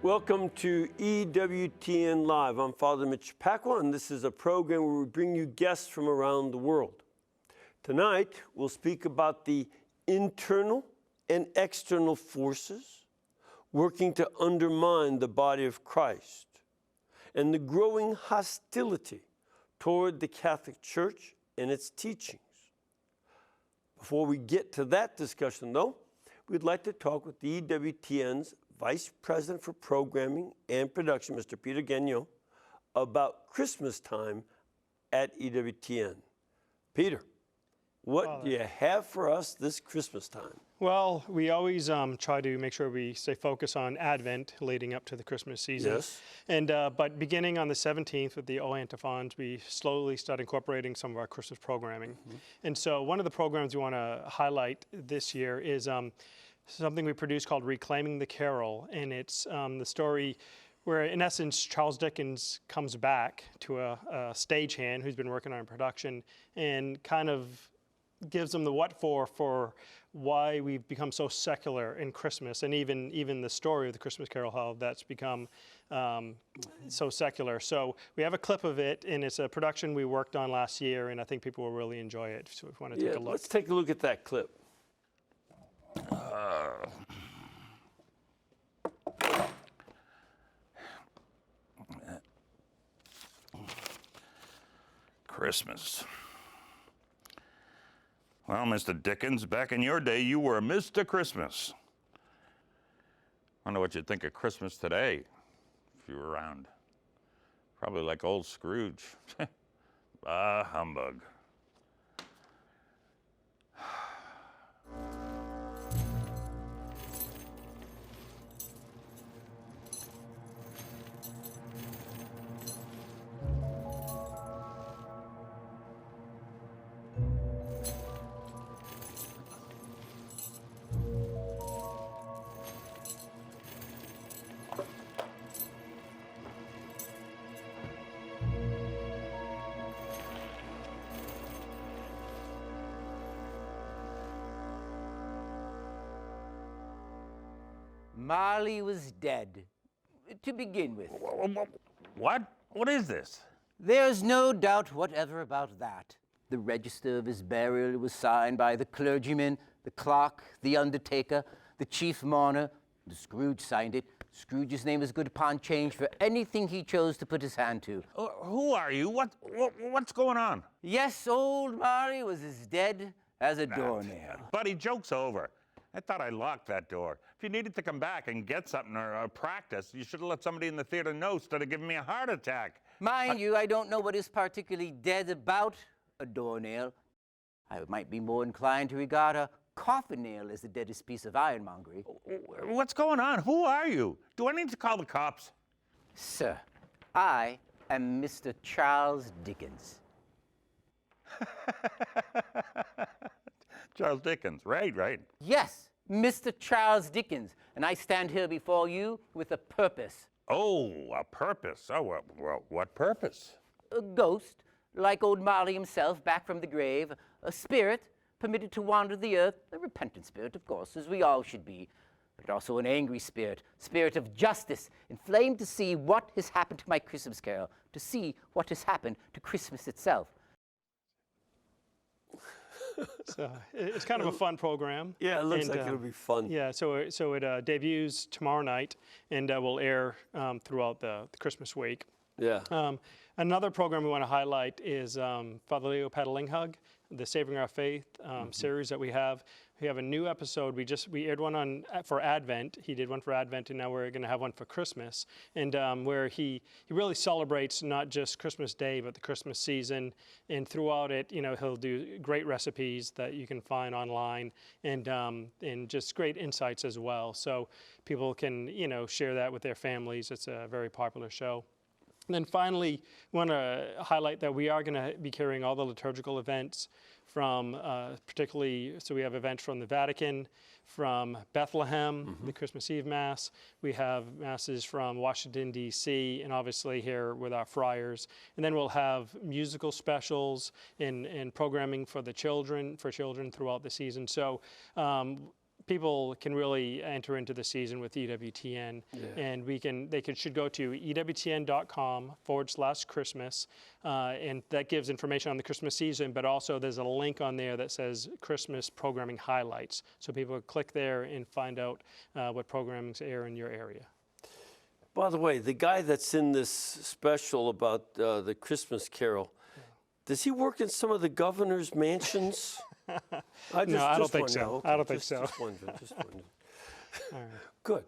Welcome to EWTN Live. I'm Father Mitch Pacwa, and this is a program where we bring you guests from around the world. Tonight, we'll speak about the internal and external forces working to undermine the body of Christ and the growing hostility toward the Catholic Church and its teachings. Before we get to that discussion, though, we'd like to talk with the EWTN's Vice President for Programming and Production, Mr. Peter Gagnon, about Christmas time at EWTN. Peter, what do you have for us this Christmas time? Well, we always try to make sure we stay focused on Advent leading up to the Christmas season. Yes. And but beginning on the 17th with the O Antiphons, we slowly start incorporating some of our Christmas programming. And so one of the programs we want to highlight this year is something we produced called Reclaiming the Carol. And it's the story where, in essence, Charles Dickens comes back to a stagehand who's been working on production and kind of gives them the what for why we've become so secular in Christmas, and even the story of the Christmas Carol, how that's become so secular. So we have a clip of it, and it's a production we worked on last year, and I think people will really enjoy it. So if you want to take a look. Let's take a look at that clip. Christmas. Well, Mr. Dickens, back in your day, you were Mr. Christmas. I wonder what you'd think of Christmas today if you were around. Probably like old Scrooge. Bah, humbug. Marley was dead, to begin with. What? What is this? There's no doubt whatever about that. The register of his burial was signed by the clergyman, the clerk, the undertaker, the chief mourner. The Scrooge signed it. Scrooge's name was good upon change for anything he chose to put his hand to. Who are you? What's going on? Yes, old Marley was as dead as a doornail. Buddy, joke's over. I thought I locked that door. If you needed to come back and get something or practice, you should have let somebody in the theater know instead of giving me a heart attack. Mind you, I don't know what is particularly dead about a doornail. I might be more inclined to regard a coffin nail as the deadest piece of ironmongery. What's going on? Who are you? Do I need to call the cops? Sir, I am Mr. Charles Dickens. Charles Dickens, right. Yes, Mr. Charles Dickens, and I stand here before you with a purpose. Oh, a purpose. Oh, well, what purpose? A ghost, like old Marley himself back from the grave, a spirit permitted to wander the earth, a repentant spirit, of course, as we all should be, but also an angry spirit, spirit of justice, inflamed to see what has happened to my Christmas Carol, to see what has happened to Christmas itself. So it's kind of a fun program. Yeah, it looks like it'll be fun. Yeah, so it debuts tomorrow night and will air throughout the Christmas week. Yeah. Another program we want to highlight is Father Leo Patalinghug, the Savoring Our Faith series that we have. We have a new episode. We aired one for Advent. He did one for Advent, and now we're going to have one for Christmas. And where he really celebrates not just Christmas Day, but the Christmas season. And throughout it, he'll do great recipes that you can find online, and just great insights as well. So people can share that with their families. It's a very popular show. And then finally, we want to highlight that we are going to be carrying all the liturgical events from particularly, so we have events from the Vatican, from Bethlehem, the Christmas Eve Mass. We have masses from Washington, D.C., and obviously here with our friars. And then we'll have musical specials and programming for children throughout the season. So people can really enter into the season with EWTN, and should go to EWTN.com/Christmas, and that gives information on the Christmas season, but also there's a link on there that says Christmas programming highlights. So people click there and find out what programmings air in your area. By the way, the guy that's in this special about the Christmas Carol, does he work in some of the governor's mansions? I don't think so. Okay. I don't think so. Just wondering. All right. Good.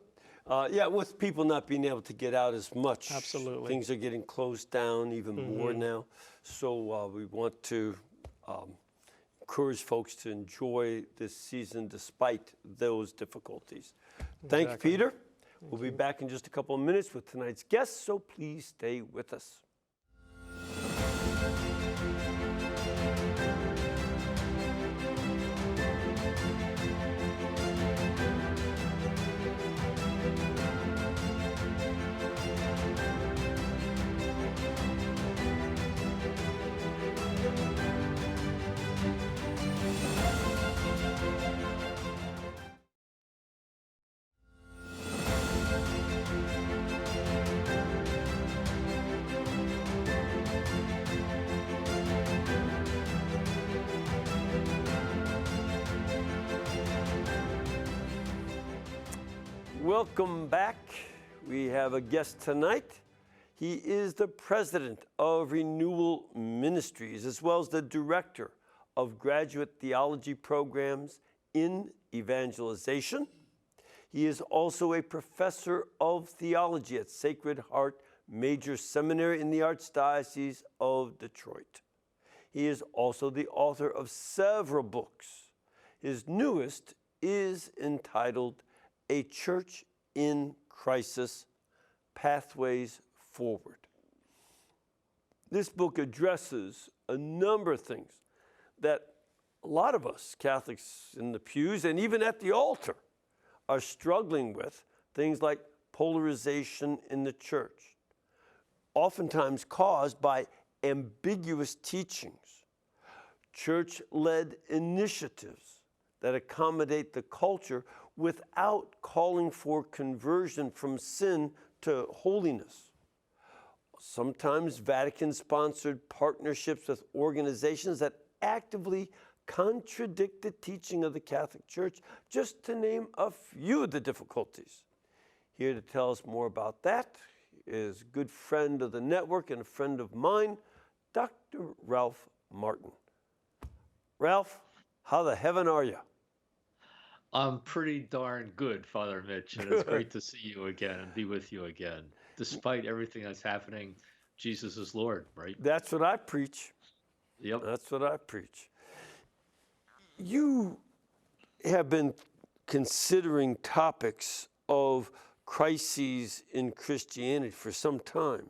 Yeah, with people not being able to get out as much. Absolutely. Things are getting closed down even more now. So we want to encourage folks to enjoy this season despite those difficulties. Thank you, Peter. We'll be back in just a couple of minutes with tonight's guest, so please stay with us. Welcome back. We have a guest tonight. He is the president of Renewal Ministries, as well as the director of graduate theology programs in evangelization. He is also a professor of theology at Sacred Heart Major Seminary in the Archdiocese of Detroit. He is also the author of several books. His newest is entitled A Church in Crisis, Pathways Forward. This book addresses a number of things that a lot of us Catholics in the pews and even at the altar are struggling with, things like polarization in the church, oftentimes caused by ambiguous teachings, church-led initiatives that accommodate the culture without calling for conversion from sin to holiness. Sometimes Vatican-sponsored partnerships with organizations that actively contradict the teaching of the Catholic Church, just to name a few of the difficulties. Here to tell us more about that is a good friend of the network and a friend of mine, Dr. Ralph Martin. Ralph, how the heaven are you? I'm pretty darn good, Father Mitch, and it's great to see you again and be with you again. Despite everything that's happening, Jesus is Lord, right? That's what I preach. Yep. That's what I preach. You have been considering topics of crises in Christianity for some time.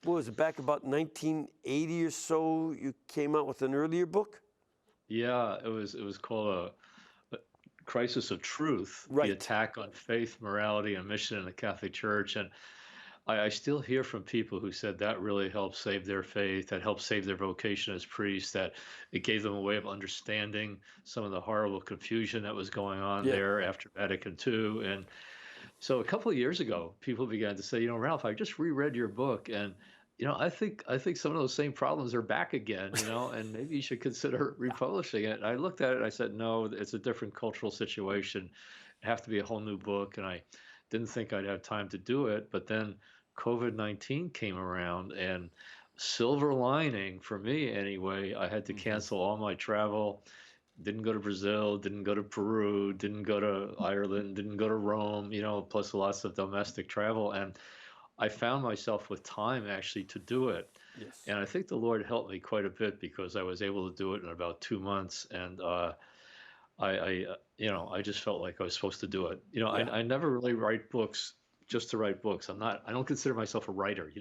What was it, back about 1980 or so, you came out with an earlier book? Yeah, it was called a Crisis of Truth, Right. The attack on faith, morality, and mission in the Catholic Church. And I still hear from people who said that really helped save their faith, that helped save their vocation as priests, that it gave them a way of understanding some of the horrible confusion that was going on there after Vatican II. And so a couple of years ago, people began to say, Ralph, I just reread your book, and I think some of those same problems are back again, and maybe you should consider republishing it. And I looked at it and I said, no, it's a different cultural situation. It'd have to be a whole new book. And I didn't think I'd have time to do it. But then COVID-19 came around, and silver lining for me anyway, I had to cancel all my travel. Didn't go to Brazil, didn't go to Peru, didn't go to Ireland, didn't go to Rome, plus lots of domestic travel. And I found myself with time actually to do it. Yes. And I think the Lord helped me quite a bit because I was able to do it in about 2 months. And I just felt like I was supposed to do it. I never really write books just to write books. I don't consider myself a writer.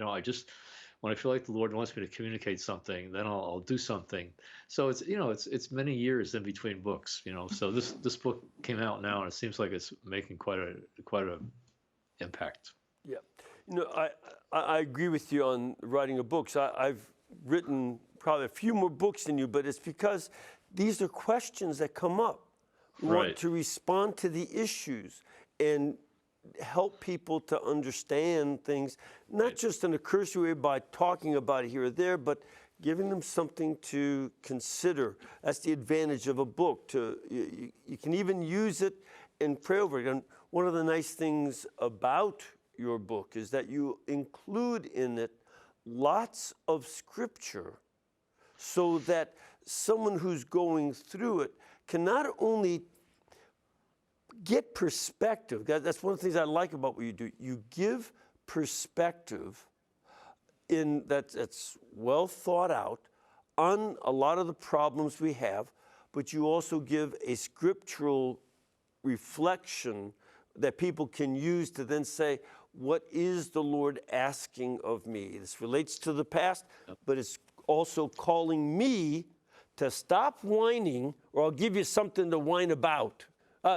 When I feel like the Lord wants me to communicate something, then I'll do something. So it's many years in between books, So this book came out now, and it seems like it's making quite a impact. Yeah. I agree with you on writing of books. I've written probably a few more books than you, but it's because these are questions that come up We want Right. to respond to the issues and help people to understand things, not just in a cursory way by talking about it here or there, but giving them something to consider. That's the advantage of a book. You can even use it and pray over it. And one of the nice things about your book is that you include in it lots of scripture so that someone who's going through it can not only get perspective. That's one of the things I like about what you do. You give perspective in that's well thought out on a lot of the problems we have, but you also give a scriptural reflection that people can use to then say, what is the Lord asking of me? This relates to the past, but it's also calling me to stop whining, or I'll give you something to whine about.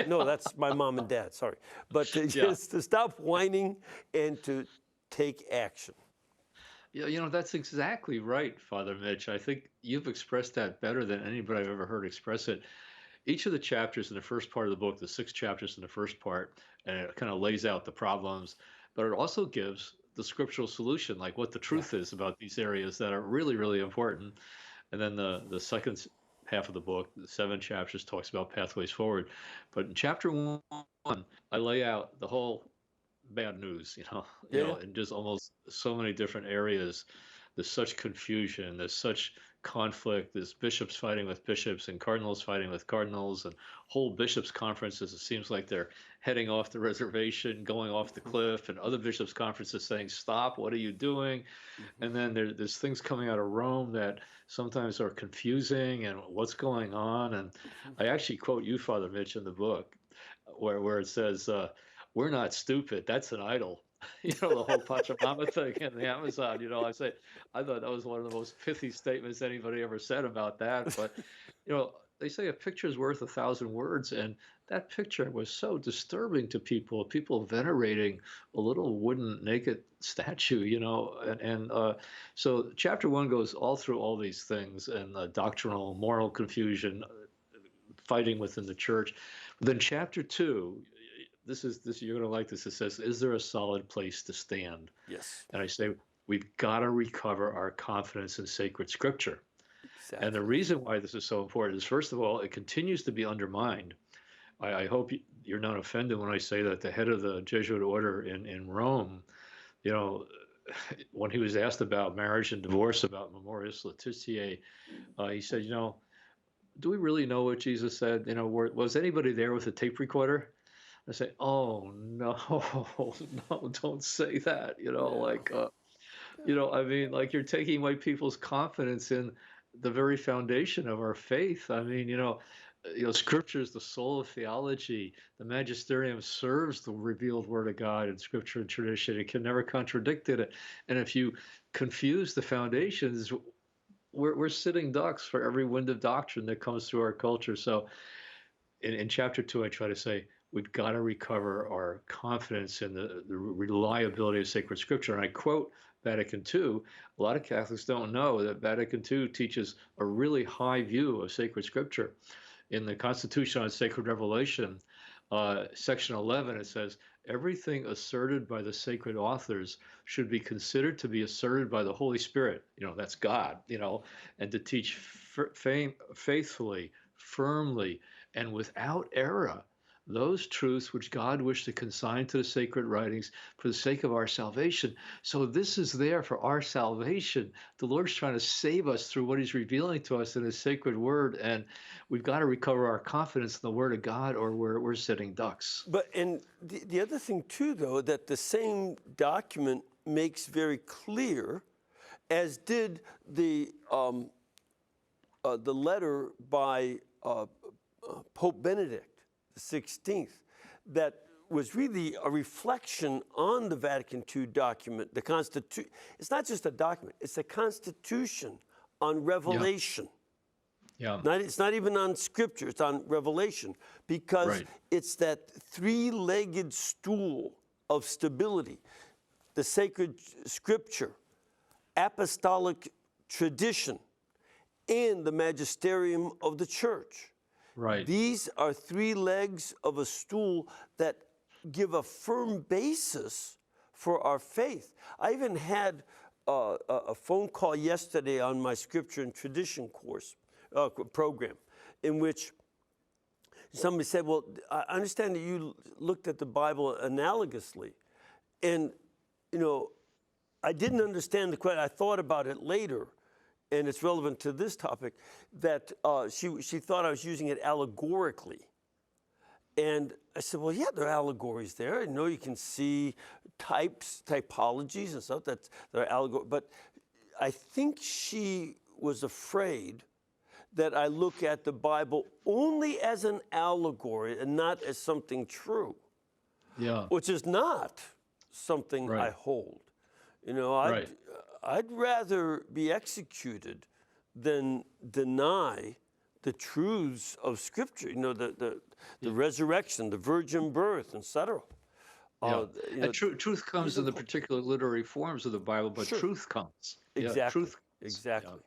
No, that's my mom and dad, sorry. But just to stop whining and to take action. Yeah, that's exactly right, Father Mitch. I think you've expressed that better than anybody I've ever heard express it. Each of the chapters in the first part of the book, the 6 chapters in the first part, and it kind of lays out the problems, but it also gives the scriptural solution, like what the truth is about these areas that are really, really important. And then the second half of the book, the 7 chapters, talks about pathways forward. But in chapter 1, I lay out the whole bad news, in just almost so many different areas. There's such confusion, there's such conflict, there's bishops fighting with bishops and cardinals fighting with cardinals, and whole bishops' conferences, it seems like they're heading off the reservation, going off the cliff, and other bishops' conferences saying, stop, what are you doing? And then there's things coming out of Rome that sometimes are confusing, and what's going on. And I actually quote you, Father Mitch, in the book, where it says, we're not stupid, that's an idol. The whole Pachamama thing in the Amazon, I thought that was one of the most pithy statements anybody ever said about that. But, they say a picture is worth 1,000 words. And that picture was so disturbing to people venerating a little wooden naked statue, so chapter 1 goes all through all these things, and doctrinal, moral confusion, fighting within the church. But then chapter 2, this you're going to like this. It says, is there a solid place to stand? Yes. And I say, we've got to recover our confidence in sacred scripture. Exactly. And the reason why this is so important is, first of all, it continues to be undermined. I hope you're not offended when I say that the head of the Jesuit order in Rome, when he was asked about marriage and divorce, about Memorias Laetitiae, he said, do we really know what Jesus said? Was anybody there with a tape recorder? I say, oh, no, don't say that, I mean, like, you're taking away people's confidence in the very foundation of our faith. I mean, Scripture is the soul of theology. The magisterium serves the revealed word of God in Scripture and tradition. It can never contradict it. And if you confuse the foundations, we're sitting ducks for every wind of doctrine that comes through our culture. So in chapter 2, I try to say, we've got to recover our confidence in the reliability of sacred scripture. And I quote Vatican II. A lot of Catholics don't know that Vatican II teaches a really high view of sacred scripture. In the Constitution on Sacred Revelation, section 11, it says, everything asserted by the sacred authors should be considered to be asserted by the Holy Spirit, that's God, and to teach faithfully, firmly, and without error those truths which God wished to consign to the sacred writings for the sake of our salvation. So this is there for our salvation. The Lord's trying to save us through what he's revealing to us in his sacred word, and we've got to recover our confidence in the word of God, or we're sitting ducks. But and the other thing too, though, that the same document makes very clear, as did the letter by Pope Benedict XVI, that was really a reflection on the Vatican II document, the Constitution. It's not just a document, it's a constitution on revelation. Yeah. It's not even on scripture, it's on revelation, because it's that three-legged stool of stability, the sacred scripture, apostolic tradition, and the magisterium of the church. Right. These are three legs of a stool that give a firm basis for our faith. I even had a phone call yesterday on my scripture and tradition course program, in which somebody said, well, I understand that you looked at the Bible analogously. And, you know, I didn't understand the question. I thought about it later, and it's relevant to this topic, that she thought I was using it allegorically. And I said, well, yeah, there are allegories there. I know you can see types, typologies and stuff that are allegory. But I think she was afraid that I look at the Bible only as an allegory and not as something true. Yeah. Which is not something Right. I hold. You know, Right. I'd rather be executed than deny the truths of Scripture. You know, the resurrection, the virgin birth, etc. Yeah. You know, And truth comes in the particular literary forms of the Bible, but Sure. truth comes. Yeah, exactly, truth comes. exactly.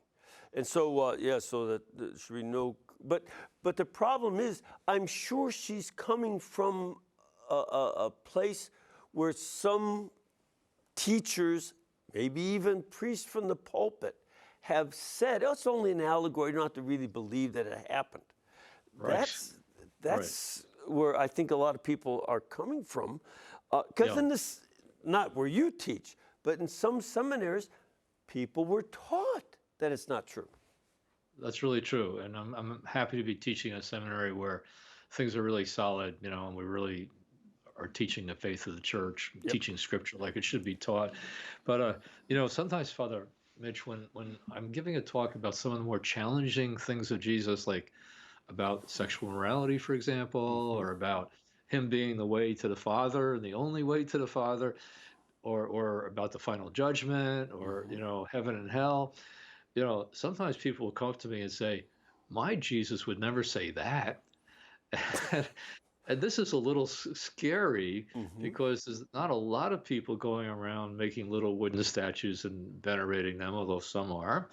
And so, so that there should be no. But the problem is, I'm sure she's coming from a place where some teachers, maybe even priests from the pulpit, have said, oh, it's only an allegory, you don't have to really believe that it happened. Right. That's where I think a lot of people are coming from. Because Yeah. in this, not where you teach, but in some seminaries, people were taught that it's not true. That's really true. And I'm happy to be teaching a seminary where things are really solid, you know, and we really are teaching the faith of the church, teaching scripture like it should be taught. But, you know, sometimes, Father Mitch, when I'm giving a talk about some of the more challenging things of Jesus, like about sexual morality, for example, or about him being the way to the Father and the only way to the Father, or about the final judgment, or, you know, heaven and hell, you know, sometimes people will come up to me and say, my Jesus would never say that. And this is a little scary because there's not a lot of people going around making little wooden statues and venerating them, although some are.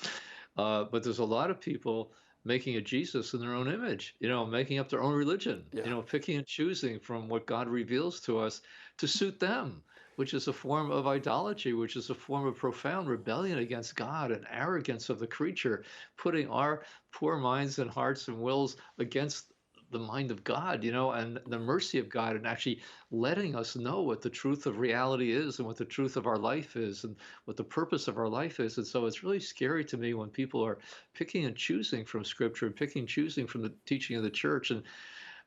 But there's a lot of people making a Jesus in their own image, you know, making up their own religion, you know, picking and choosing from what God reveals to us to suit them, which is a form of idolatry, which is a form of profound rebellion against God and arrogance of the creature, putting our poor minds and hearts and wills against the mind of God, you know, and the mercy of God, and actually letting us know what the truth of reality is and what the truth of our life is and what the purpose of our life is. And so it's really scary to me when people are picking and choosing from Scripture, picking and choosing from the teaching of the church. And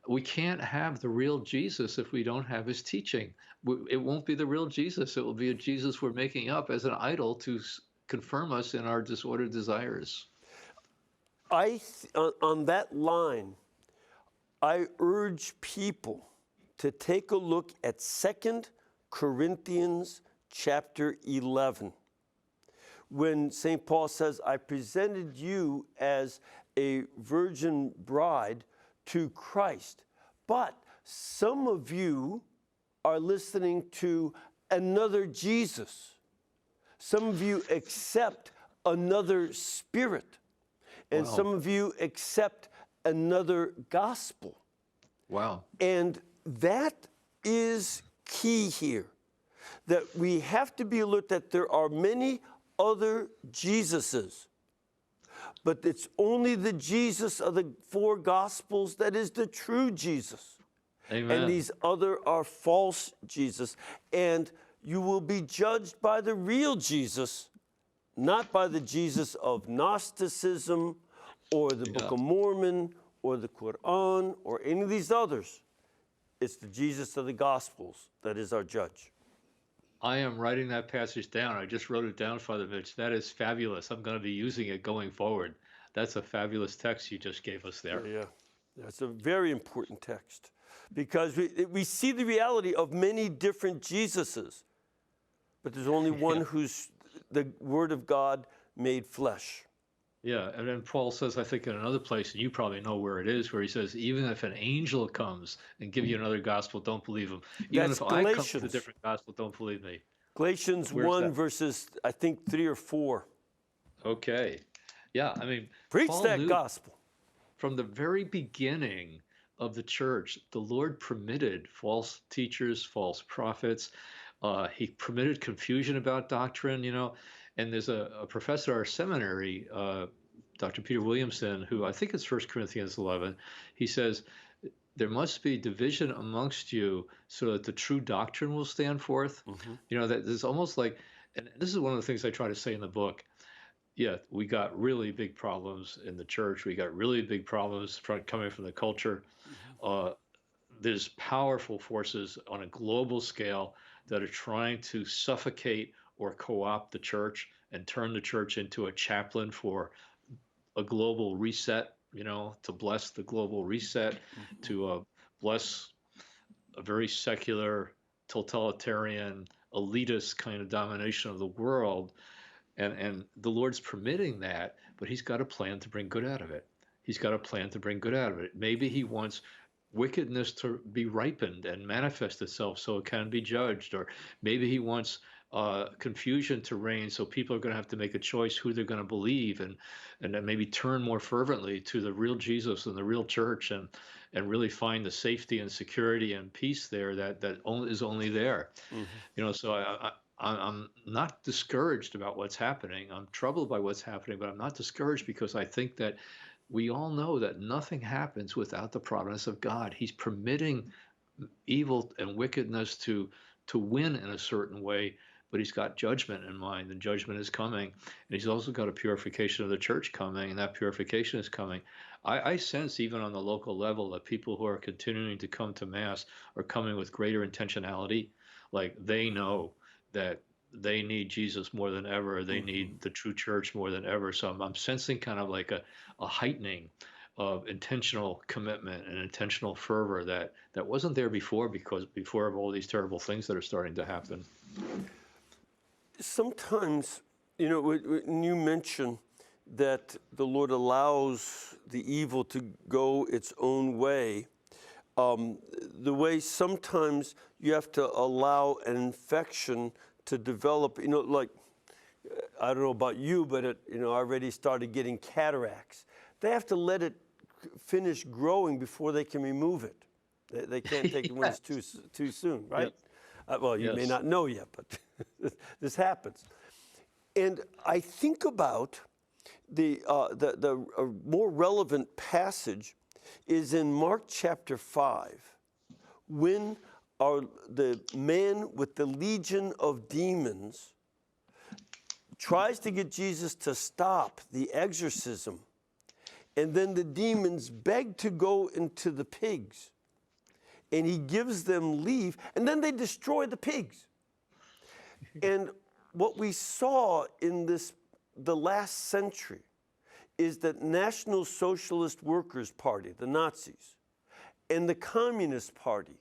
we can't have the real Jesus if we don't have his teaching. It won't be the real Jesus. It will be a Jesus we're making up as an idol to confirm us in our disordered desires. On that line, I urge people to take a look at 2 Corinthians chapter 11, when St. Paul says, I presented you as a virgin bride to Christ. But some of you are listening to another Jesus. Some of you accept another spirit. And Wow. some of you accept another gospel. Wow. And that is key here, that we have to be alert that there are many other Jesuses, but it's only the Jesus of the four gospels that is the true Jesus. Amen. And these other are false Jesus. And you will be judged by the real Jesus, not by the Jesus of Gnosticism or the Book of Mormon or the Quran or any of these others. It's the Jesus of the Gospels that is our judge. I am writing that passage down. I just wrote it down, Father Mitch. That is fabulous. I'm going to be using it going forward. That's a fabulous text you just gave us there. Yeah, that's a very important text because we see the reality of many different Jesuses, but there's only one who's the Word of God made flesh. Yeah, and then Paul says, I think in another place, and you probably know where it is, where he says, even if an angel comes and give you another gospel, don't believe him. Even That's if I come with a Galatians. different gospel, don't believe me. Galatians Where's 1 that? verses, I think, 3 or 4. Okay. Yeah, I mean, Preach Paul that knew, gospel. from the very beginning of the church, the Lord permitted false teachers, false prophets. He permitted confusion about doctrine, And there's a professor at our seminary, Dr. Peter Williamson, who I think it's 1 Corinthians 11. He says, there must be division amongst you so that the true doctrine will stand forth. That there's almost like, and this is one of the things I try to say in the book. Yeah, we got really big problems in the church. We got really big problems coming from the culture. There's powerful forces on a global scale that are trying to suffocate or co-opt the church and turn the church into a chaplain for a global reset, to bless the global reset, to bless a very secular, totalitarian, elitist kind of domination of the world. And the Lord's permitting that, but he's got a plan to bring good out of it. He's got a plan to bring good out of it. Maybe he wants wickedness to be ripened and manifest itself so it can be judged, or maybe he wants confusion to reign so people are going to have to make a choice who they're going to believe, and then maybe turn more fervently to the real Jesus and the real church, and really find the safety and security and peace there that is only there. So I'm not discouraged about what's happening. I'm troubled by what's happening, but I'm not discouraged because I think that we all know that nothing happens without the providence of God. He's permitting evil and wickedness to win in a certain way, but he's got judgment in mind, and judgment is coming. And he's also got a purification of the church coming, and that purification is coming. I sense even on the local level that people who are continuing to come to Mass are coming with greater intentionality. Like they know that they need Jesus more than ever. They need the true church more than ever. So I'm sensing kind of like a heightening of intentional commitment and intentional fervor that wasn't there before, because before of all these terrible things that are starting to happen. Sometimes, when you mention that the Lord allows the evil to go its own way, the way sometimes you have to allow an infection to develop, like, I don't know about you, but it, I already started getting cataracts. They have to let it finish growing before they can remove it. They can't take it when it's too soon, right? Yep. Well, you may not know yet, but this happens. And I think about the more relevant passage is in Mark chapter 5, when the man with the legion of demons tries to get Jesus to stop the exorcism, and then the demons beg to go into the pigs, and he gives them leave, and then they destroy the pigs. And what we saw in the last century is that National Socialist Workers' Party, the Nazis, and the Communist Party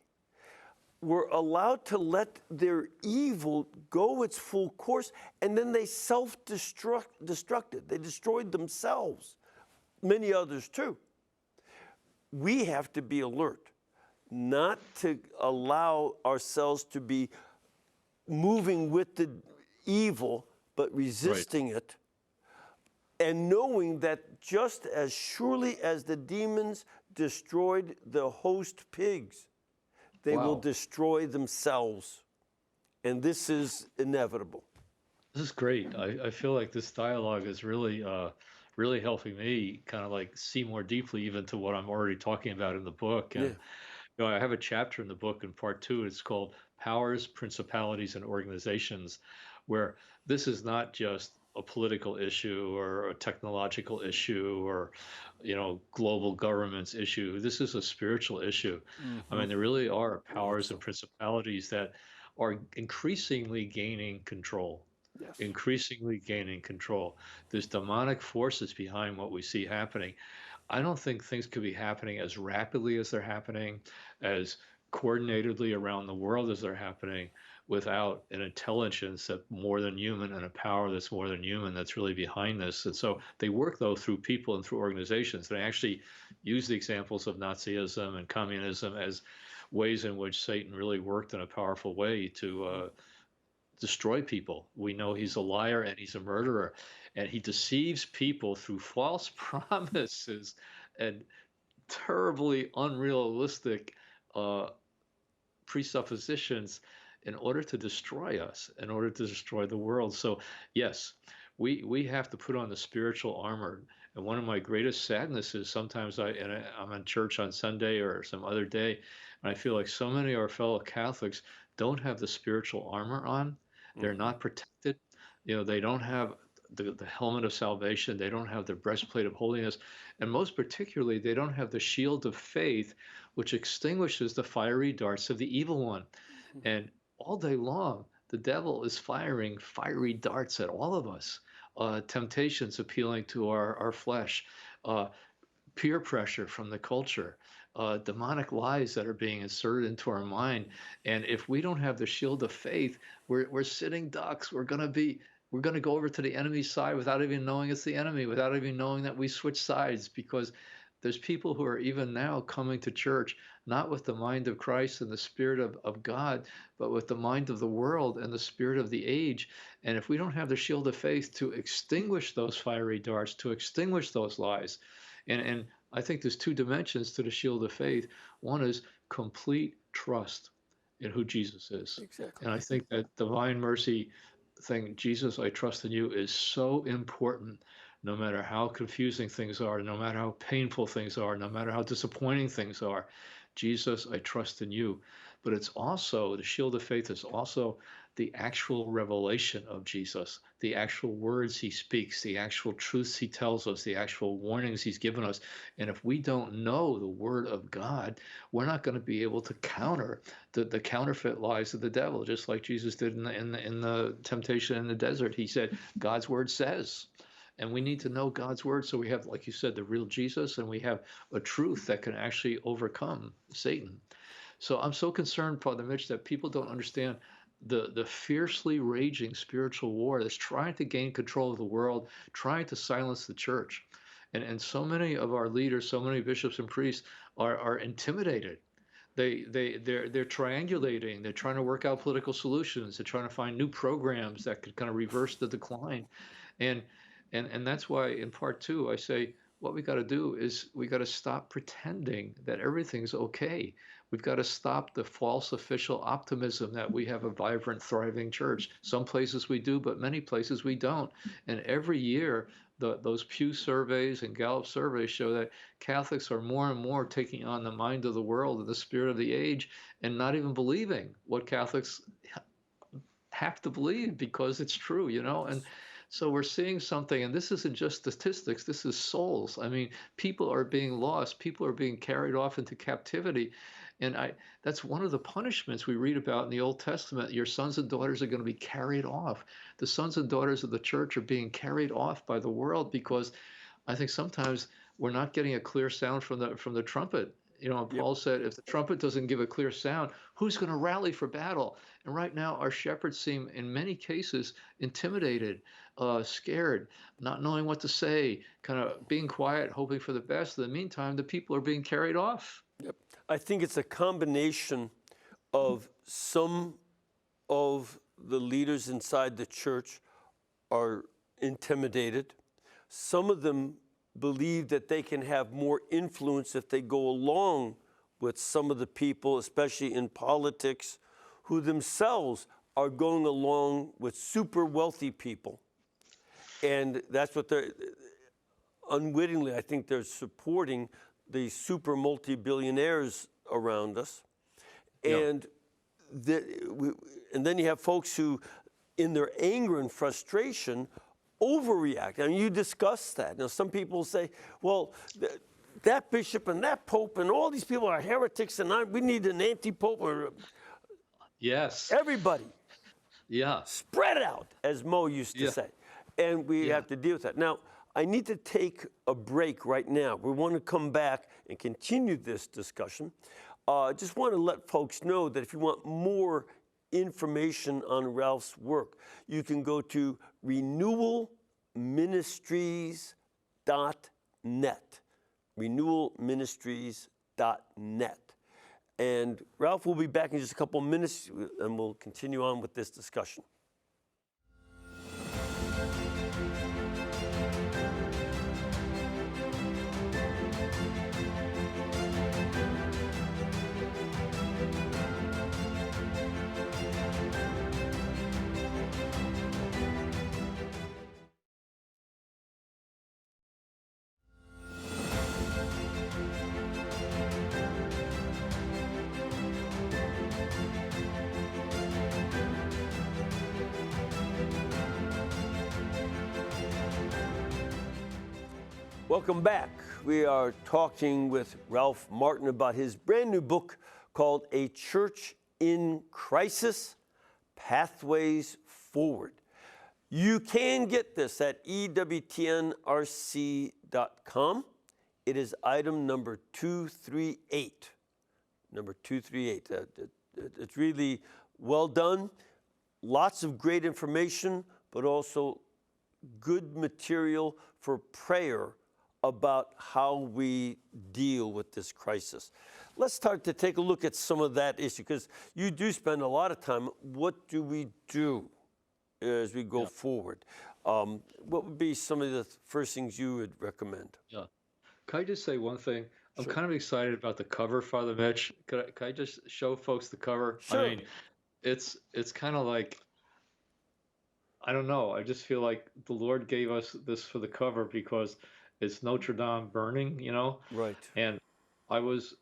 were allowed to let their evil go its full course, and then they self-destructed. They destroyed themselves, many others too. We have to be alert, not to allow ourselves to be moving with the evil, but resisting it, and knowing that just as surely as the demons destroyed the host pigs, they will destroy themselves. And this is inevitable. This is great. I feel like this dialogue is really really helping me kind of like see more deeply even to what I'm already talking about in the book. And I have a chapter in the book in part 2. It's called Powers, Principalities, and Organizations, where this is not just a political issue or a technological issue or global government's issue. This is a spiritual issue. I mean, there really are powers and principalities that are increasingly gaining control. Increasingly gaining control. There's demonic forces behind what we see happening. I don't think things could be happening as rapidly as they're happening, as coordinatedly around the world as they're happening, without an intelligence that's more than human and a power that's more than human that's really behind this. And so they work, though, through people and through organizations. They actually use the examples of Nazism and communism as ways in which Satan really worked in a powerful way to destroy people. We know he's a liar and he's a murderer, and he deceives people through false promises and terribly unrealistic presuppositions in order to destroy us, in order to destroy the world. So yes, we have to put on the spiritual armor. And one of my greatest sadnesses, sometimes I'm in church on Sunday or some other day, and I feel like so many of our fellow Catholics don't have the spiritual armor on. They're not protected. They don't have the helmet of salvation. They don't have the breastplate of holiness. And most particularly, they don't have the shield of faith, which extinguishes the fiery darts of the evil one. And all day long, the devil is firing fiery darts at all of us. Temptations appealing to our flesh, peer pressure from the culture, demonic lies that are being inserted into our mind. And if we don't have the shield of faith, we're sitting ducks. We're going to go over to the enemy's side without even knowing it's the enemy, without even knowing that we switch sides, because there's people who are even now coming to church, not with the mind of Christ and the spirit of God, but with the mind of the world and the spirit of the age. And if we don't have the shield of faith to extinguish those fiery darts, to extinguish those lies, and I think there's two dimensions to the shield of faith. One is complete trust in who Jesus is. Exactly. And I think that divine mercy thing, Jesus, I trust in you, is so important. No matter how confusing things are, no matter how painful things are, no matter how disappointing things are, Jesus, I trust in you. But it's also, the shield of faith is also the actual revelation of Jesus, the actual words he speaks, the actual truths he tells us, the actual warnings he's given us. And if we don't know the word of God, we're not going to be able to counter the counterfeit lies of the devil, just like Jesus did in the temptation in the desert. He said, God's word says. And we need to know God's word, so we have, like you said, the real Jesus, and we have a truth that can actually overcome Satan. So I'm so concerned, Father Mitch, that people don't understand the fiercely raging spiritual war that's trying to gain control of the world, trying to silence the church. And so many of our leaders, so many bishops and priests are intimidated. They're triangulating. They're trying to work out political solutions. They're trying to find new programs that could kind of reverse the decline. And that's why in part two, I say, what we got to do is we got to stop pretending that everything's okay. We've got to stop the false official optimism that we have a vibrant, thriving church. Some places we do, but many places we don't. And every year, those Pew surveys and Gallup surveys show that Catholics are more and more taking on the mind of the world and the spirit of the age, and not even believing what Catholics have to believe because it's true, And so we're seeing something, and this isn't just statistics, this is souls. I mean, people are being lost, people are being carried off into captivity. And that's one of the punishments we read about in the Old Testament. Your sons and daughters are going to be carried off. The sons and daughters of the church are being carried off by the world, because I think sometimes we're not getting a clear sound from the trumpet. Paul said, if the trumpet doesn't give a clear sound, who's going to rally for battle? And right now, our shepherds seem, in many cases, intimidated, scared, not knowing what to say, kind of being quiet, hoping for the best. In the meantime, the people are being carried off. Yep. I think it's a combination of some of the leaders inside the church are intimidated. Some of them believe that they can have more influence if they go along with some of the people, especially in politics, who themselves are going along with super wealthy people. And that's what they're, unwittingly, I think they're supporting the super multi-billionaires around us. And, and then you have folks who, in their anger and frustration, overreact. I mean, you discussed that. Now, some people say, well, that bishop and that pope and all these people are heretics, and we need an anti-pope. Or yes. Everybody. Yeah. Spread it out, as Mo used to say. And we have to deal with that. Now, I need to take a break right now. We want to come back and continue this discussion. Just want to let folks know that if you want more information on Ralph's work, you can go to renewalministries.net. renewalministries.net. And Ralph will be back in just a couple minutes, and we'll continue on with this discussion. Welcome back. We are talking with Ralph Martin about his brand new book called A Church in Crisis, Pathways Forward. You can get this at EWTNRC.com. It is item number 238. Number 238. It's really well done. Lots of great information, but also good material for prayer about how we deal with this crisis. Let's start to take a look at some of that issue, because you do spend a lot of time. What do we do as we go forward? What would be some of the first things you would recommend? Yeah. Can I just say one thing? I'm kind of excited about the cover, Father Mitch. Can I just show folks the cover? Sure. I mean, it's kind of like, I don't know. I just feel like the Lord gave us this for the cover because it's Notre Dame burning, you know? Right. And I was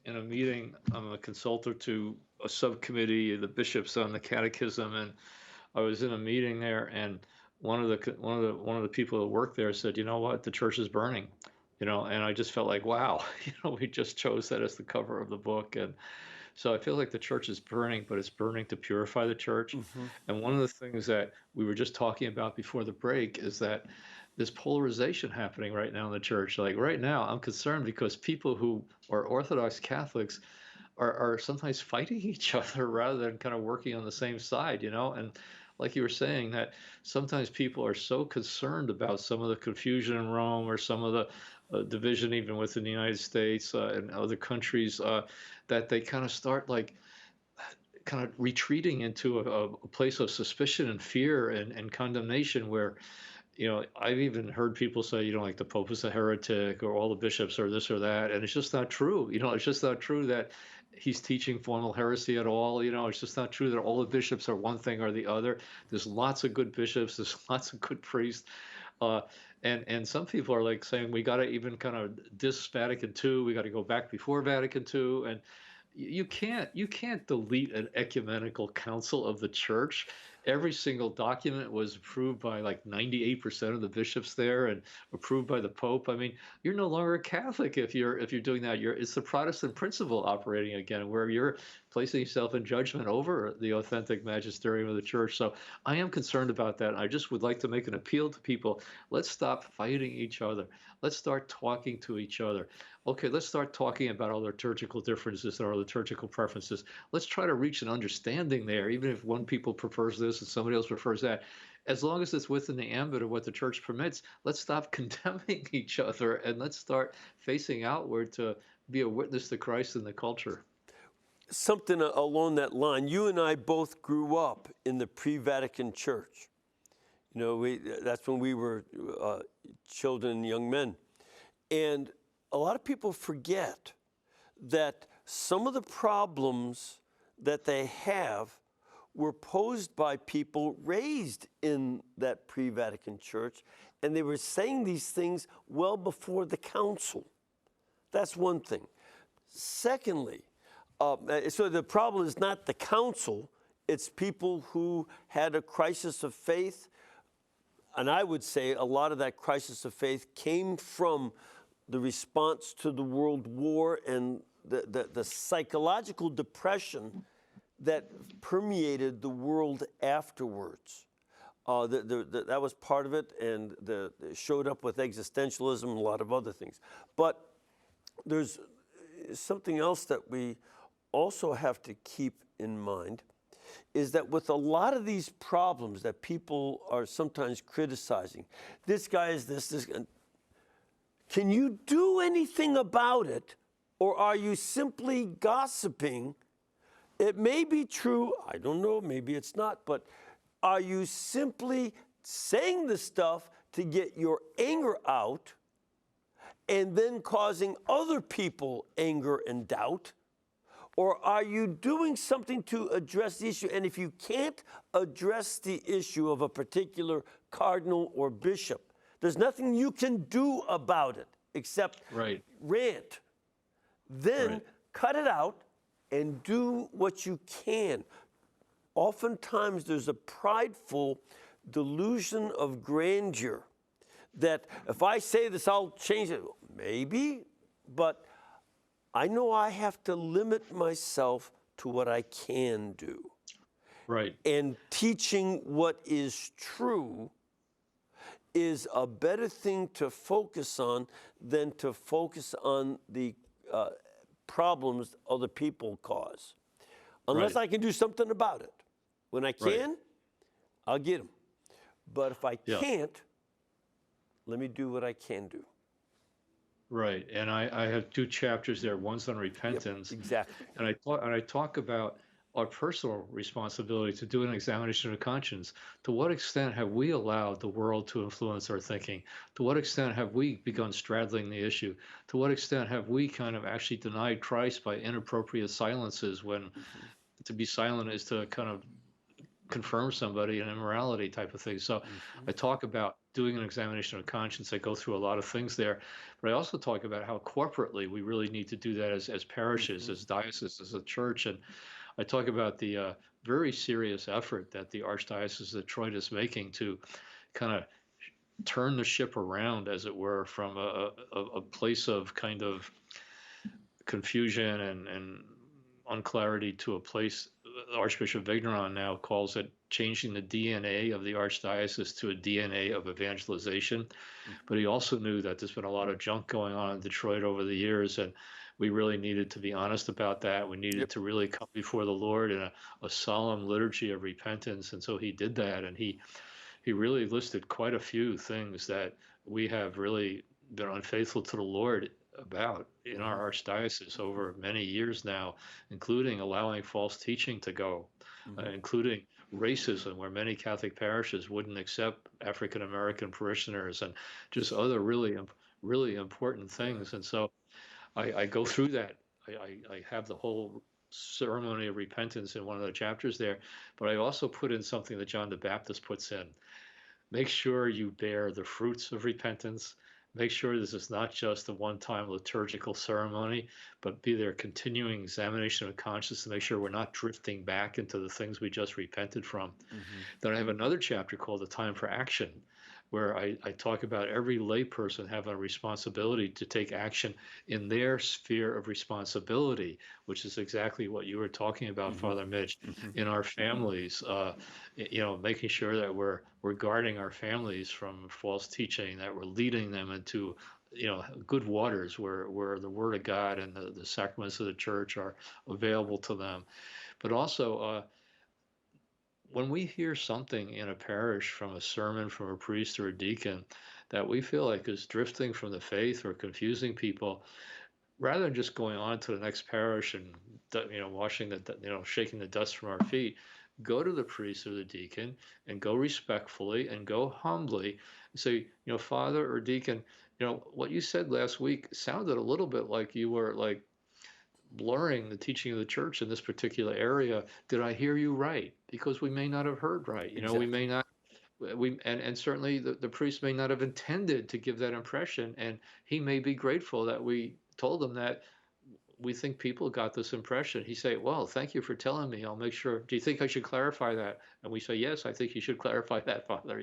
in a meeting. I'm a consultant to a subcommittee of the bishops on the catechism, and I was in a meeting there, and one of the people that worked there said, "You know what? The church is burning." You know, and I just felt like, wow, you know, we just chose that as the cover of the book. And so I feel like the church is burning, but it's burning to purify the church. And one of the things that we were just talking about before the break is that there's polarization happening right now in the church. Like right now, I'm concerned because people who are Orthodox Catholics are sometimes fighting each other rather than kind of working on the same side, you know? And like you were saying, that sometimes people are so concerned about some of the confusion in Rome or some of the division even within the United States and other countries that they kind of start like kind of retreating into a place of suspicion and fear and condemnation where, you know, I've even heard people say, you know, like the Pope is a heretic or all the bishops are this or that. And it's just not true. You know, it's just not true that he's teaching formal heresy at all. You know, it's just not true that all the bishops are one thing or the other. There's lots of good bishops. There's lots of good priests. And some people are like saying we got to even kind of diss Vatican II. We got to go back before Vatican II. And you can't delete an ecumenical council of the church. Every single document was approved by like 98% of the bishops there and approved by the Pope. I mean, you're no longer a Catholic if you're doing that. It's the Protestant principle operating again, where you're placing yourself in judgment over the authentic magisterium of the church. So I am concerned about that. I just would like to make an appeal to people. Let's stop fighting each other. Let's start talking to each other. Okay, let's start talking about our liturgical differences and our liturgical preferences. Let's try to reach an understanding there, even if one people prefers this and somebody else prefers that. As long as it's within the ambit of what the church permits, let's stop condemning each other and let's start facing outward to be a witness to Christ in the culture. Something along that line. You and I both grew up in the pre-Vatican church. You know, that's when we were children, young men. And a lot of people forget that some of the problems that they have were posed by people raised in that pre-Vatican church, and they were saying these things well before the council. That's one thing. Secondly, so the problem is not the council, it's people who had a crisis of faith, and I would say a lot of that crisis of faith came from the response to the World War and the psychological depression that permeated the world afterwards. That was part of it, and it showed up with existentialism and a lot of other things. But there's something else that we also have to keep in mind, is that with a lot of these problems that people are sometimes criticizing, this guy is this, can you do anything about it, or are you simply gossiping? It may be true, I don't know, maybe it's not, but are you simply saying the stuff to get your anger out and then causing other people anger and doubt? Or are you doing something to address the issue? And if you can't address the issue of a particular cardinal or bishop, there's nothing you can do about it except rant. Then cut it out and do what you can. Oftentimes there's a prideful delusion of grandeur that if I say this, I'll change it. Maybe, but I know I have to limit myself to what I can do. Right. And teaching what is true is a better thing to focus on than to focus on the problems other people cause. Unless Right. I can do something about it. When I Right. can, I'll get them. But if I Yeah. can't, let me do what I can do. Right. And I have two chapters there. One's on repentance. Exactly. And I talk about our personal responsibility to do an examination of conscience. To what extent have we allowed the world to influence our thinking? To what extent have we begun straddling the issue? To what extent have we kind of actually denied Christ by inappropriate silences when to be silent is to kind of confirm somebody in immorality type of thing. So I talk about doing an examination of conscience. I go through a lot of things there, but I also talk about how corporately we really need to do that as parishes, as dioceses, as a church. And I talk about the very serious effort that the Archdiocese of Detroit is making to kind of turn the ship around, as it were, from a place of kind of confusion and unclarity to a place. Archbishop Vigneron now calls it changing the DNA of the Archdiocese to a DNA of evangelization. But he also knew that there's been a lot of junk going on in Detroit over the years, and we really needed to be honest about that. We needed to really come before the Lord in a solemn liturgy of repentance. And so he did that, and he really listed quite a few things that we have really been unfaithful to the Lord about in our archdiocese over many years now, including allowing false teaching to go, including racism, where many Catholic parishes wouldn't accept African American parishioners, and just other really important things. And so I go through that. I have the whole ceremony of repentance in one of the chapters there, but I also put in something that John the Baptist puts in. Make sure you bear the fruits of repentance. Make sure this is not just a one-time liturgical ceremony, but be their continuing examination of conscience to make sure we're not drifting back into the things we just repented from. Then I have another chapter called The Time for Action, where I talk about every layperson having a responsibility to take action in their sphere of responsibility, which is exactly what you were talking about, Father Mitch, in our families, making sure that we're guarding our families from false teaching, that we're leading them into good waters where the Word of God and the sacraments of the Church are available to them. But also, when we hear something in a parish from a sermon from a priest or a deacon that we feel like is drifting from the faith or confusing people, rather than just going on to the next parish and shaking the dust from our feet, go to the priest or the deacon and go respectfully and go humbly and say, Father or deacon, what you said last week sounded a little bit like you were like blurring the teaching of the church in this particular area. Did I hear you right? Because we may not have heard right. We may not, and certainly the priest may not have intended to give that impression. And he may be grateful that we told him that we think people got this impression. He say, well, thank you for telling me. I'll make sure. Do you think I should clarify that? And we say, yes, I think you should clarify that, Father.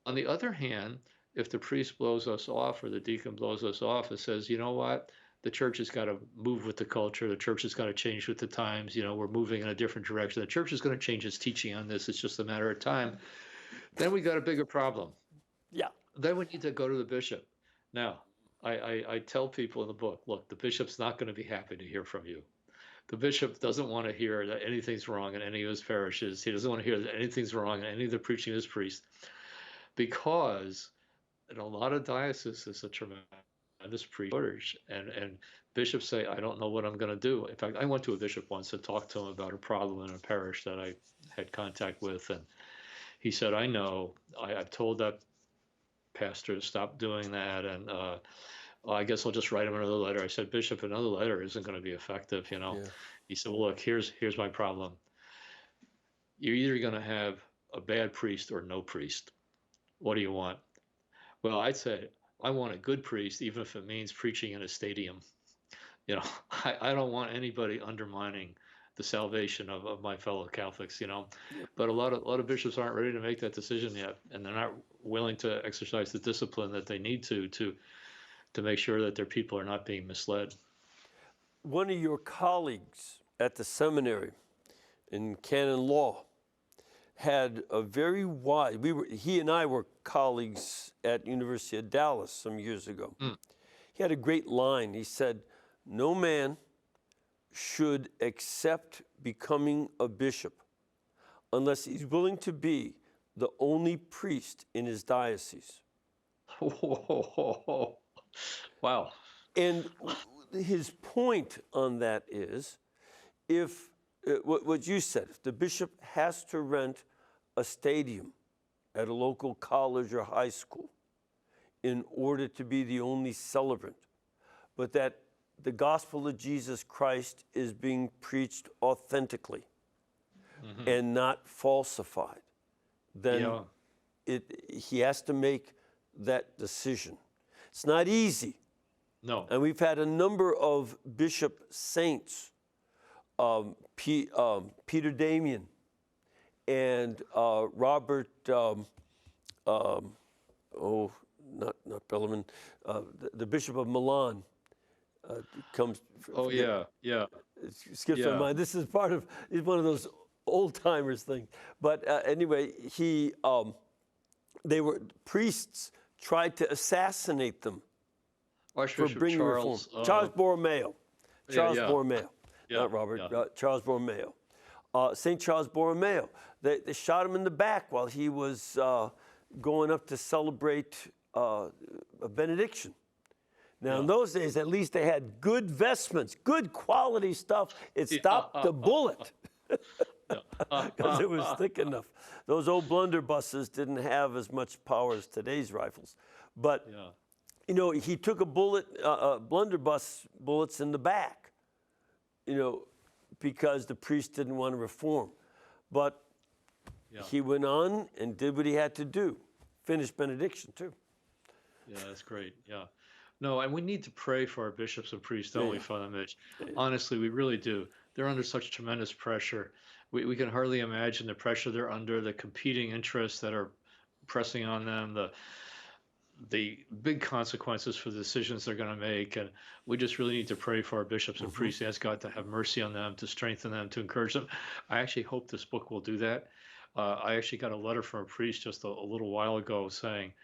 On the other hand, if the priest blows us off or the deacon blows us off and says, you know what? The church has got to move with the culture. The church has got to change with the times. We're moving in a different direction. The church is going to change its teaching on this. It's just a matter of time. Then we got a bigger problem. Yeah. Then we need to go to the bishop. Now, I tell people in the book, look, the bishop's not going to be happy to hear from you. The bishop doesn't want to hear that anything's wrong in any of his parishes. He doesn't want to hear that anything's wrong in any of the preaching of his priest, because in a lot of dioceses, it's a tremendous shortage, and bishops say, I don't know what I'm going to do. In fact, I went to a bishop once and talked to him about a problem in a parish that I had contact with, and he said, I know, I've told that pastor to stop doing that, and I guess I'll just write him another letter. I said, Bishop, another letter isn't going to be effective. He said, well, look, here's my problem. You're either going to have a bad priest or no priest. What do you want? Well, I'd say I want a good priest, even if it means preaching in a stadium. I don't want anybody undermining the salvation of my fellow Catholics, you know. But a lot of bishops aren't ready to make that decision yet, and they're not willing to exercise the discipline that they need to make sure that their people are not being misled. One of your colleagues at the seminary in canon law had a very wide, he and I were colleagues at University of Dallas some years ago. He had a great line. He said, no man should accept becoming a bishop unless he's willing to be the only priest in his diocese. Wow. And his point on that is, if what you said, if the bishop has to rent a stadium at a local college or high school in order to be the only celebrant, but that the gospel of Jesus Christ is being preached authentically and not falsified, then he has to make that decision. It's not easy. No. And we've had a number of bishop saints, Peter Damian and Robert, not Bellarmine, the Bishop of Milan comes. Yeah. It skips my mind. This is he's one of those old timers things. But anyway, priests tried to assassinate them for Archbishop bringing Charles reform. Charles Borromeo. Charles yeah. Borromeo. Yeah, Not Robert. yeah. Charles Borromeo. St. Charles Borromeo. They shot him in the back while he was going up to celebrate a benediction. Now, in those days, at least they had good vestments, good quality stuff. It stopped the bullet because it was thick enough. Those old blunderbusses didn't have as much power as today's rifles. But, you know, he took a blunderbuss bullets in the back, you know, because the priest didn't want to reform. But he went on and did what he had to do. Finished benediction, too. Yeah, that's great. Yeah. No, and we need to pray for our bishops and priests, don't we, Father Mitch? Honestly, we really do. They're under such tremendous pressure. We can hardly imagine the pressure they're under, the competing interests that are pressing on them, the big consequences for the decisions they're going to make. And we just really need to pray for our bishops and priests, ask God to have mercy on them, to strengthen them, to encourage them. I actually hope this book will do that. I actually got a letter from a priest just a little while ago saying,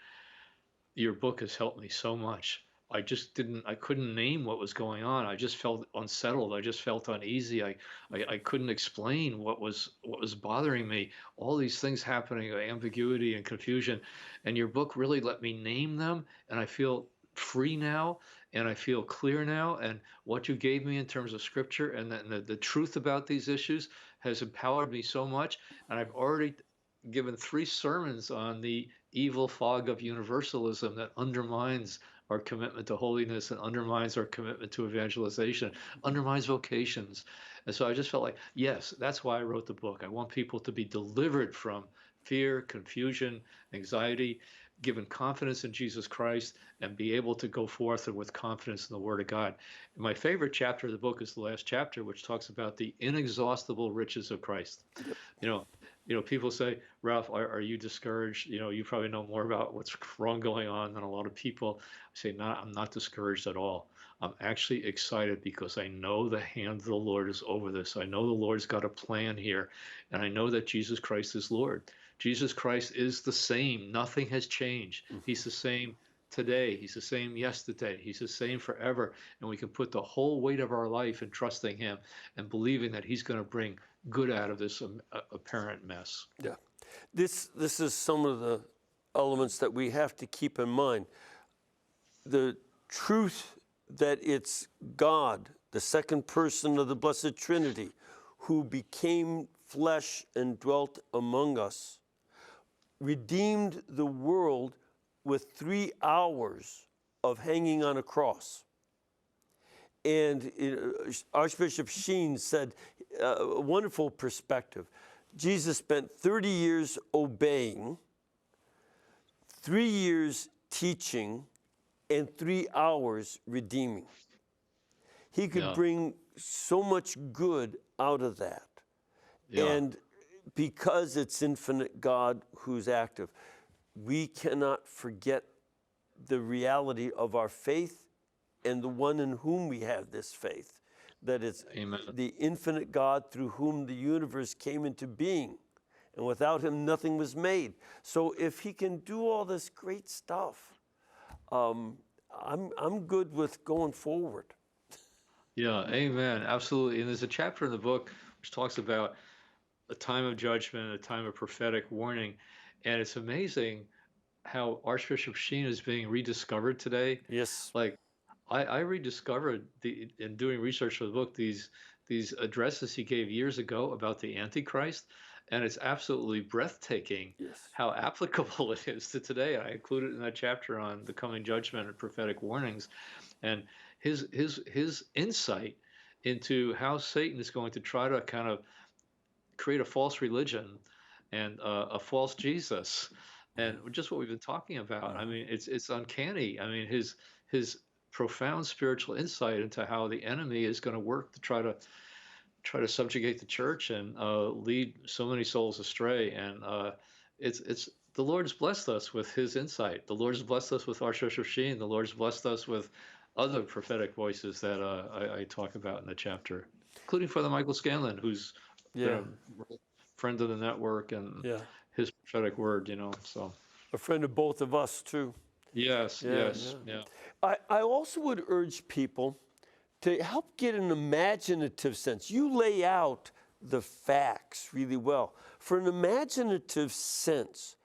your book has helped me so much. I couldn't name what was going on. I just felt unsettled. I just felt uneasy. I couldn't explain what was bothering me. All these things happening, ambiguity and confusion. And your book really let me name them. And I feel free now. And I feel clear now. And what you gave me in terms of scripture and the truth about these issues has empowered me so much. And I've already given 3 sermons on the evil fog of universalism that undermines our commitment to holiness and undermines our commitment to evangelization, undermines vocations. And so I just felt like, yes, that's why I wrote the book. I want people to be delivered from fear, confusion, anxiety, given confidence in Jesus Christ, and be able to go forth with confidence in the Word of God. And my favorite chapter of the book is the last chapter, which talks about the inexhaustible riches of Christ. You know, people say, Ralph, are you discouraged? You know, you probably know more about what's wrong going on than a lot of people. I say, no, I'm not discouraged at all. I'm actually excited because I know the hand of the Lord is over this. I know the Lord's got a plan here, and I know that Jesus Christ is Lord. Jesus Christ is the same. Nothing has changed. He's the same today. He's the same yesterday. He's the same forever. And we can put the whole weight of our life in trusting him and believing that he's going to bring good out of this apparent mess. Yeah. This is some of the elements that we have to keep in mind. The truth that it's God, the second person of the Blessed Trinity, who became flesh and dwelt among us, redeemed the world with 3 hours of hanging on a cross. And Archbishop Sheen said, a wonderful perspective. Jesus spent 30 years obeying, 3 years teaching, and 3 hours redeeming. He could Yeah. bring so much good out of that. Yeah. And because it's infinite God who's active, we cannot forget the reality of our faith and the one in whom we have this faith, that it's Amen. the infinite God through whom the universe came into being. And without him, nothing was made. So if he can do all this great stuff, I'm good with going forward. Yeah, amen. Absolutely. And there's a chapter in the book which talks about a time of judgment, a time of prophetic warning. And it's amazing how Archbishop Sheen is being rediscovered today. Yes. Like I rediscovered in doing research for the book these addresses he gave years ago about the Antichrist, and it's absolutely breathtaking Yes. how applicable it is to today. I included in that chapter on the coming judgment and prophetic warnings, and his insight into how Satan is going to try to kind of create a false religion and a false Jesus, and just what we've been talking about. I mean, it's uncanny. I mean, his profound spiritual insight into how the enemy is going to work to try to subjugate the church and lead so many souls astray. And it's the Lord's blessed us with his insight. The Lord's blessed us with Archbishop Sheen. The Lord's blessed us with other prophetic voices that I talk about in the chapter, including Father Michael Scanlon, who's been a friend of the network and his prophetic word, so. A friend of both of us, too. Yes. I also would urge people to help get an imaginative sense. You lay out the facts really well. For an imaginative sense,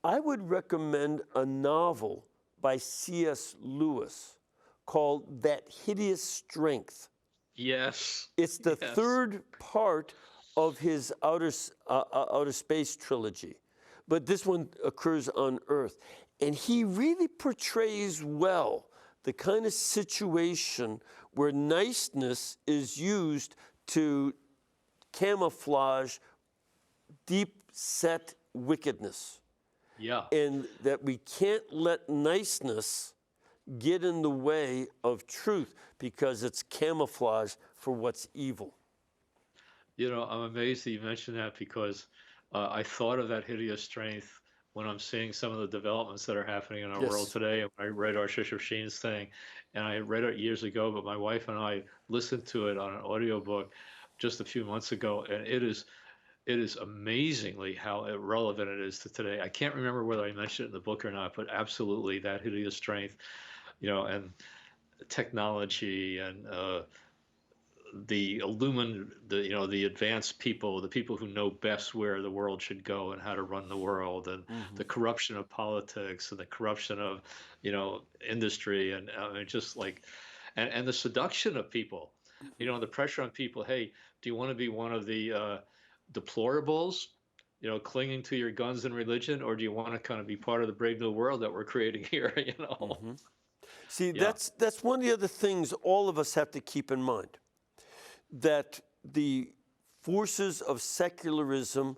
I would recommend a novel by C.S. Lewis called That Hideous Strength. Yes. It's the third part of his outer space trilogy, but this one occurs on Earth. And he really portrays well the kind of situation where niceness is used to camouflage deep-set wickedness. Yeah. And that we can't let niceness get in the way of truth because it's camouflage for what's evil. I'm amazed that you mentioned that because I thought of that hideous strength when I'm seeing some of the developments that are happening in our world today. I read Archbishop Sheen's thing, and I read it years ago, but my wife and I listened to it on an audiobook just a few months ago, and it is amazingly how relevant it is to today. I can't remember whether I mentioned it in the book or not, but absolutely that hideous strength, and technology and the the advanced people, the people who know best where the world should go and how to run the world, and the corruption of politics and the corruption of, industry, and just like, and the seduction of people, the pressure on people. Hey, do you want to be one of the deplorables, clinging to your guns and religion, or do you want to kind of be part of the brave new world that we're creating here? See, that's one of the other things all of us have to keep in mind, that the forces of secularism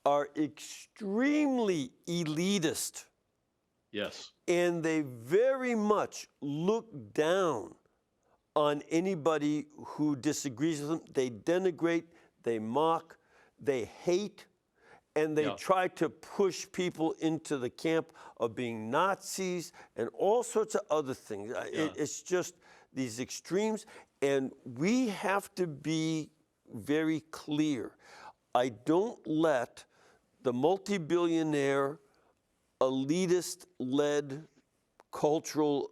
are extremely elitist. Yes. And they very much look down on anybody who disagrees with them. They denigrate, they mock, they hate, and they try to push people into the camp of being Nazis and all sorts of other things. It's just these extremes, and we have to be very clear. I don't let the multi-billionaire, elitist-led cultural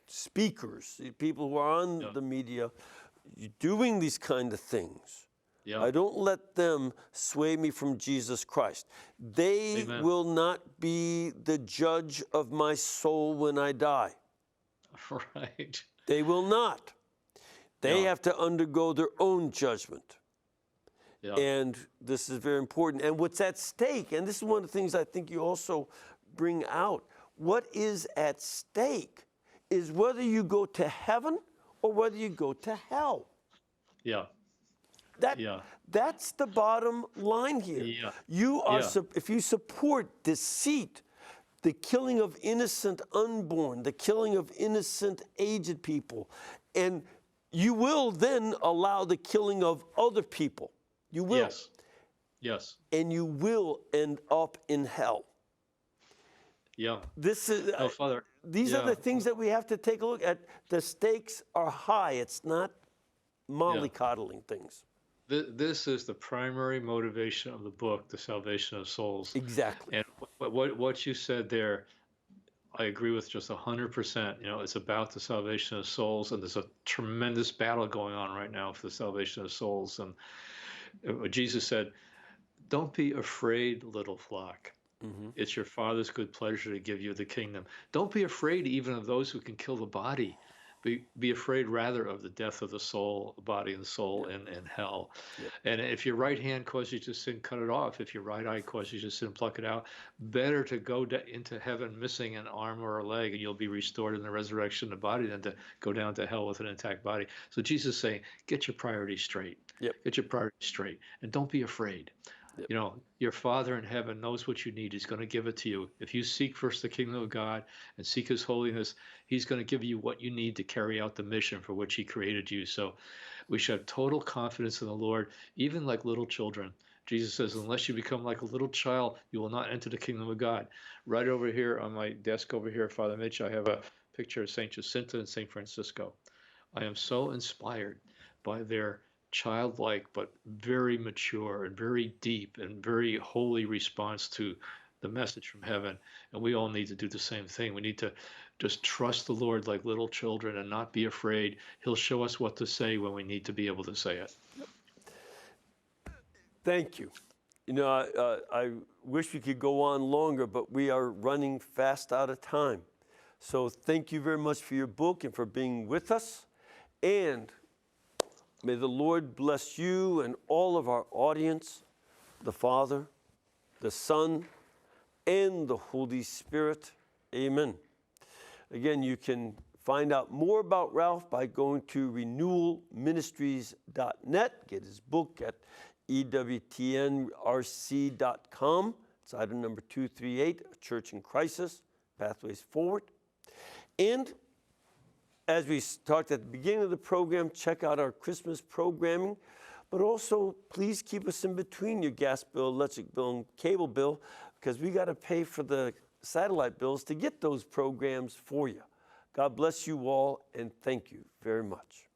speakers, people who are on the media, doing these kind of things. I don't let them sway me from Jesus Christ. They will not be the judge of my soul when I die. Right. They will not. They have to undergo their own judgment. And this is very important. And what's at stake, and this is one of the things I think you also bring out, what is at stake is whether you go to heaven or whether you go to hell. That's the bottom line here. You are if you support deceit, the killing of innocent unborn, the killing of innocent aged people, And you will then allow the killing of other people. You will. Yes. Yes. And you will end up in hell. Yeah. This is, No, Father. these are yeah. the things that we have to take a look at. The stakes are high. It's not mollycoddling things. This is the primary motivation of the book, The Salvation of Souls. Exactly. And what you said there, I agree with just 100%. You know, it's about the salvation of souls, and there's a tremendous battle going on right now for the salvation of souls. And Jesus said, "Don't be afraid, little flock. It's your Father's good pleasure to give you the kingdom. Don't be afraid even of those who can kill the body. Be afraid rather of the death of the soul, the body and soul in hell. And if your right hand causes you to sin, cut it off. If your right eye causes you to sin, pluck it out. Better to go into heaven missing an arm or a leg, and you'll be restored in the resurrection of the body, than to go down to hell with an intact body." So Jesus is saying, get your priorities straight. Get your priorities straight, and don't be afraid. You know, your Father in heaven knows what you need. He's going to give it to you. If you seek first the kingdom of God and seek his holiness, he's going to give you what you need to carry out the mission for which he created you. So we should have total confidence in the Lord, even like little children. Jesus says, unless you become like a little child, you will not enter the kingdom of God. Right over here on my desk over here, Father Mitch, I have a picture of St. Jacinta and St. Francisco. I am so inspired by their childlike but very mature and very deep and very holy response to the message from heaven. And we all need to do the same thing. We need to just trust the Lord like little children and not be afraid. He'll show us what to say when we need to be able to say it. Thank you. You know, I wish we could go on longer, but we are running fast out of time. So thank you very much for your book and for being with us. And may the Lord bless you and all of our audience, the Father, the Son, and the Holy Spirit. Amen. Again, you can find out more about Ralph by going to renewalministries.net. Get his book at EWTNRC.com. It's item number 238, A Church in Crisis, Pathways Forward. And as we talked at the beginning of the program, check out our Christmas programming, but also please keep us in between your gas bill, electric bill, and cable bill, because we got to pay for the satellite bills to get those programs for you. God bless you all, and thank you very much.